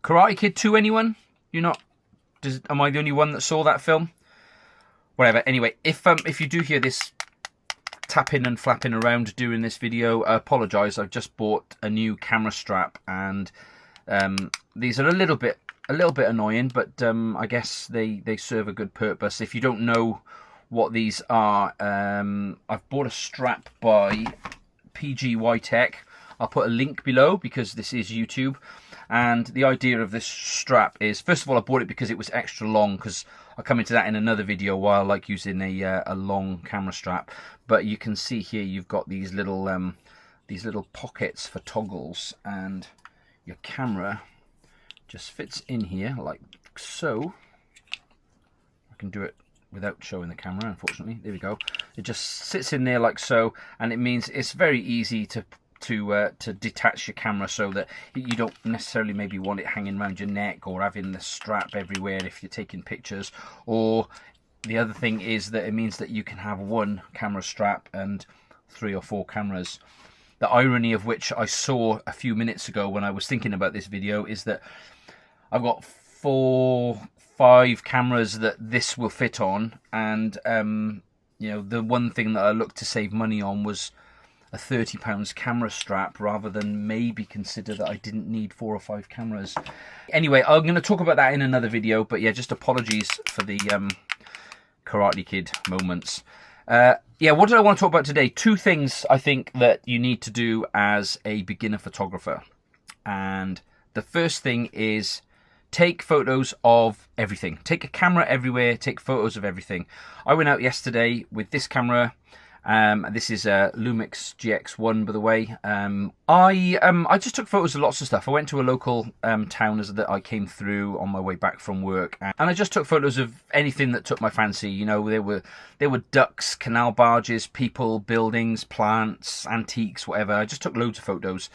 Karate Kid 2, anyone? You're not... am I the only one that saw that film? Whatever. Anyway, if you do hear this tapping and flapping around during this video, I apologise. I've just bought a new camera strap, and these are a little bit annoying, but I guess they serve a good purpose. If you don't know what these are, I've bought a strap by PGY Tech. I'll put a link below because this is YouTube. And the idea of this strap is, first of all, I bought it because it was extra long, because I'll come into that in another video why I like using a long camera strap. But you can see here you've got these little pockets for toggles, and your camera just fits in here like so. I can do it without showing the camera, unfortunately. There we go. It just sits in there like so, and it means it's very easy to detach your camera so that you don't necessarily maybe want it hanging around your neck or having the strap everywhere if you're taking pictures. Or the other thing is that it means that you can have one camera strap and 3 or 4 cameras. The irony of which I saw a few minutes ago when I was thinking about this video is that I've got 4, 5 cameras that this will fit on, and you know, the one thing that I looked to save money on was a £30 camera strap, rather than maybe consider that I didn't need 4 or 5 cameras. Anyway, I'm going to talk about that in another video, but yeah, just apologies for the Karate Kid moments. Yeah, what did I want to talk about today? 2 things I think that you need to do as a beginner photographer. And the first thing is take photos of everything. Take a camera everywhere, take photos of everything. I went out yesterday with this camera. This is a Lumix GX1, by the way. I just took photos of lots of stuff. I went to a local town that I came through on my way back from work, and I just took photos of anything that took my fancy. You know, there were ducks, canal barges, people, buildings, plants, antiques, whatever. I just took loads of photos.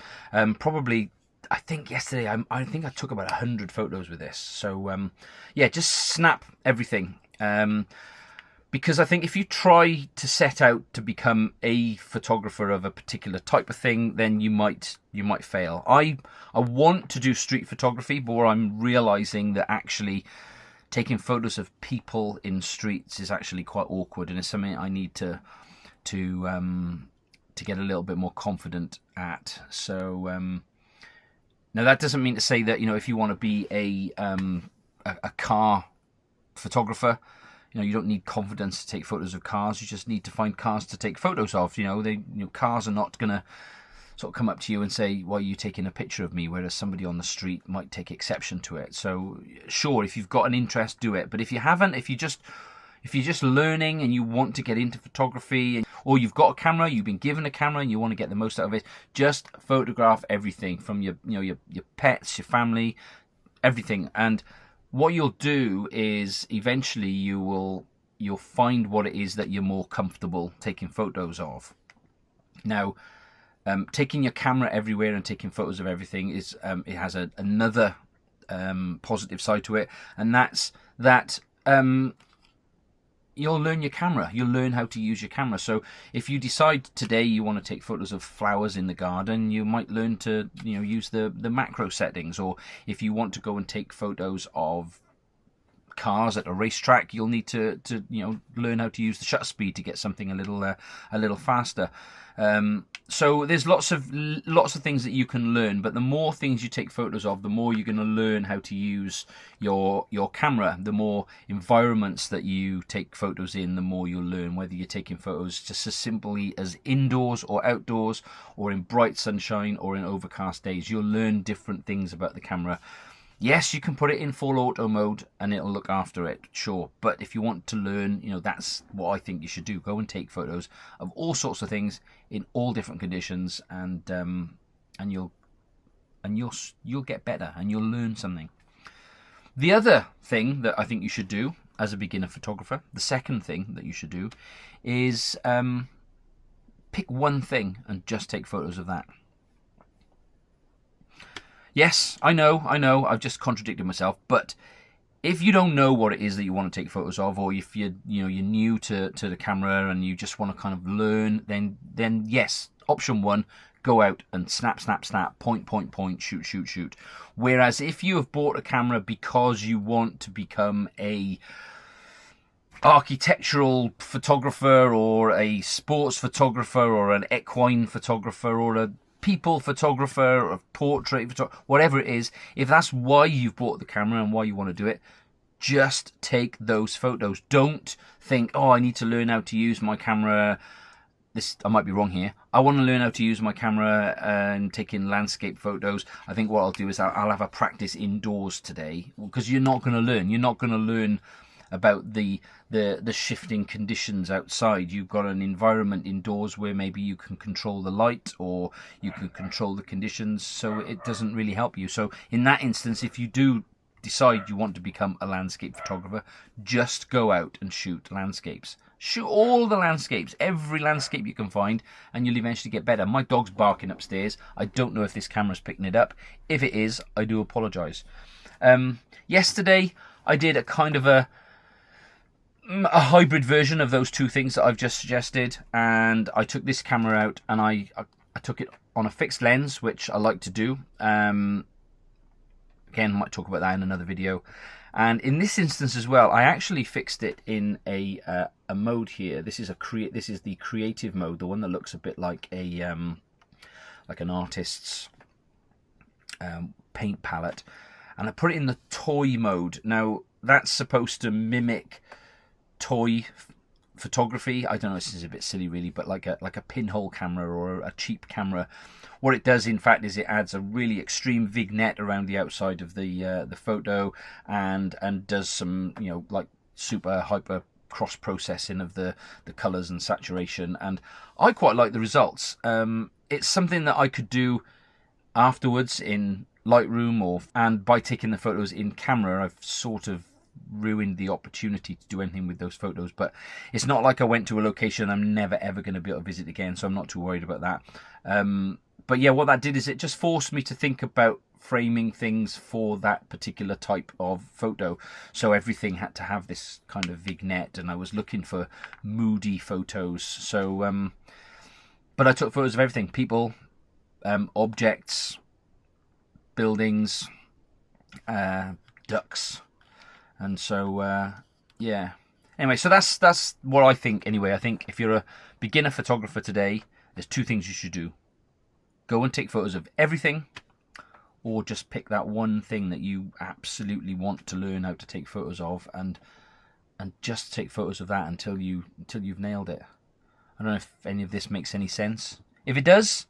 Probably, I think yesterday, I think I took about 100 photos with this. So yeah, just snap everything. Because I think if you try to set out to become a photographer of a particular type of thing, then you might fail. I want to do street photography, but I'm realizing that actually taking photos of people in streets is actually quite awkward, and it's something I need to get a little bit more confident at. So now that doesn't mean to say that, you know, if you want to be a car photographer, you know, you don't need confidence to take photos of cars. You just need to find cars to take photos of. You know, cars are not going to sort of come up to you and say, "Why are you taking a picture of me?" Whereas somebody on the street might take exception to it. So, sure, if you've got an interest, do it. But if you haven't, if you're just learning and you want to get into photography, or you've got a camera, you've been given a camera and you want to get the most out of it, just photograph everything from your pets, your family, everything. And what you'll do is eventually you'll find what it is that you're more comfortable taking photos of. Now, taking your camera everywhere and taking photos of everything is it has another positive side to it, and that's that you'll learn your camera. You'll learn how to use your camera. So if you decide today you want to take photos of flowers in the garden, you might learn to, you know, use the macro settings. Or if you want to go and take photos of cars at a racetrack, you'll need to you know, learn how to use the shutter speed to get something a little faster. So there's lots of things that you can learn, but the more things you take photos of, the more you're going to learn how to use your camera. The more environments that you take photos in, the more you'll learn, whether you're taking photos just as simply as indoors or outdoors, or in bright sunshine or in overcast days. You'll learn different things about the camera. Yes, you can put it in full auto mode and it'll look after it, sure. But if you want to learn, you know, that's what I think you should do. Go and take photos of all sorts of things in all different conditions, and you'll get better and you'll learn something. The other thing that I think you should do as a beginner photographer, the second thing that you should do, is pick one thing and just take photos of that. Yes, I know, I've just contradicted myself, but if you don't know what it is that you want to take photos of, or if you're new to the camera and you just want to kind of learn, then yes, option 1, go out and snap, snap, snap, point, point, point, shoot, shoot, shoot. Whereas if you have bought a camera because you want to become a architectural photographer or a sports photographer or an equine photographer or a people photographer or a portrait photographer, whatever it is, if that's why you've bought the camera and why you want to do it, just take those photos. Don't think, oh, I need to learn how to use my camera. I might be wrong here. I want to learn how to use my camera and taking landscape photos. I think what I'll do is I'll have a practice indoors today, because you're not going to learn. You're not going to learn about the shifting conditions outside. You've got an environment indoors where maybe you can control the light or you can control the conditions, so it doesn't really help you. So in that instance, if you do decide you want to become a landscape photographer, just go out and shoot landscapes. Shoot all the landscapes, every landscape you can find, and you'll eventually get better. My dog's barking upstairs. I don't know if this camera's picking it up. If it is, I do apologise. Yesterday, I did a kind of a hybrid version of those two things that I've just suggested, and I took this camera out and I took it on a fixed lens, which I like to do. Again, I might talk about that in another video. And in this instance as well, I actually fixed it in a mode here. This is the creative mode, the one that looks a bit like an artist's paint palette, and I put it in the toy mode. Now that's supposed to mimic toy photography. I don't know, this is a bit silly really, but like a pinhole camera or a cheap camera. What it does, in fact, is it adds a really extreme vignette around the outside of the photo, and does some, you know, like super hyper cross processing of the colors and saturation, and I quite like the results. It's something that I could do afterwards in Lightroom, and by taking the photos in camera, I've sort of ruined the opportunity to do anything with those photos. But it's not like I went to a location I'm never ever going to be able to visit again, so I'm not too worried about that. But yeah, what that did is it just forced me to think about framing things for that particular type of photo. So everything had to have this kind of vignette, and I was looking for moody photos. So but I took photos of everything: people, objects, buildings, ducks. And so yeah, anyway, so that's what I think. Anyway, I think if you're a beginner photographer today, there's two things you should do: go and take photos of everything, or just pick that one thing that you absolutely want to learn how to take photos of, and just take photos of that until you've nailed it. I don't know if any of this makes any sense. If it does,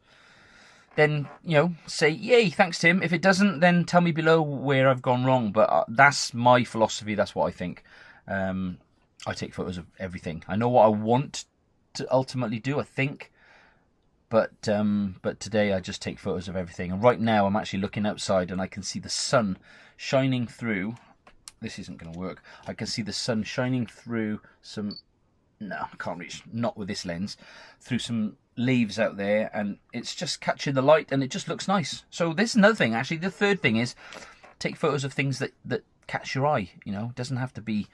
then, you know, say, yay, thanks, Tim. If it doesn't, then tell me below where I've gone wrong. But that's my philosophy. That's what I think. I take photos of everything. I know what I want to ultimately do, I think. But today I just take photos of everything. And right now I'm actually looking outside and I can see the sun shining through. This isn't going to work. I can see the sun shining through some... No, I can't reach, not with this lens. Through some leaves out there, and it's just catching the light, and it just looks nice. So this is another thing, actually. The third thing is take photos of things that catch your eye. You know, it doesn't have to be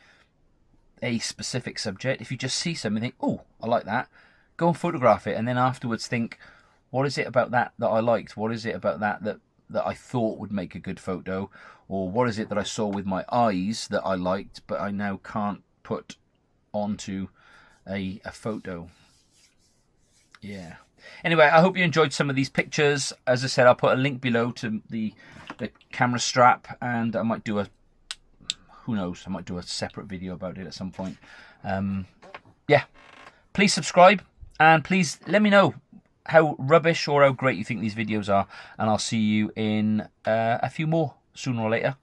a specific subject. If you just see something, think, oh, I like that, go and photograph it, and then afterwards think, what is it about that I liked? What is it about that I thought would make a good photo? Or what is it that I saw with my eyes that I liked, but I now can't put onto a photo? Yeah. Anyway, I hope you enjoyed some of these pictures. As I said, I'll put a link below to the camera strap, and I might do who knows, I might do a separate video about it at some point. Yeah. Please subscribe, and please let me know how rubbish or how great you think these videos are, and I'll see you in a few more sooner or later.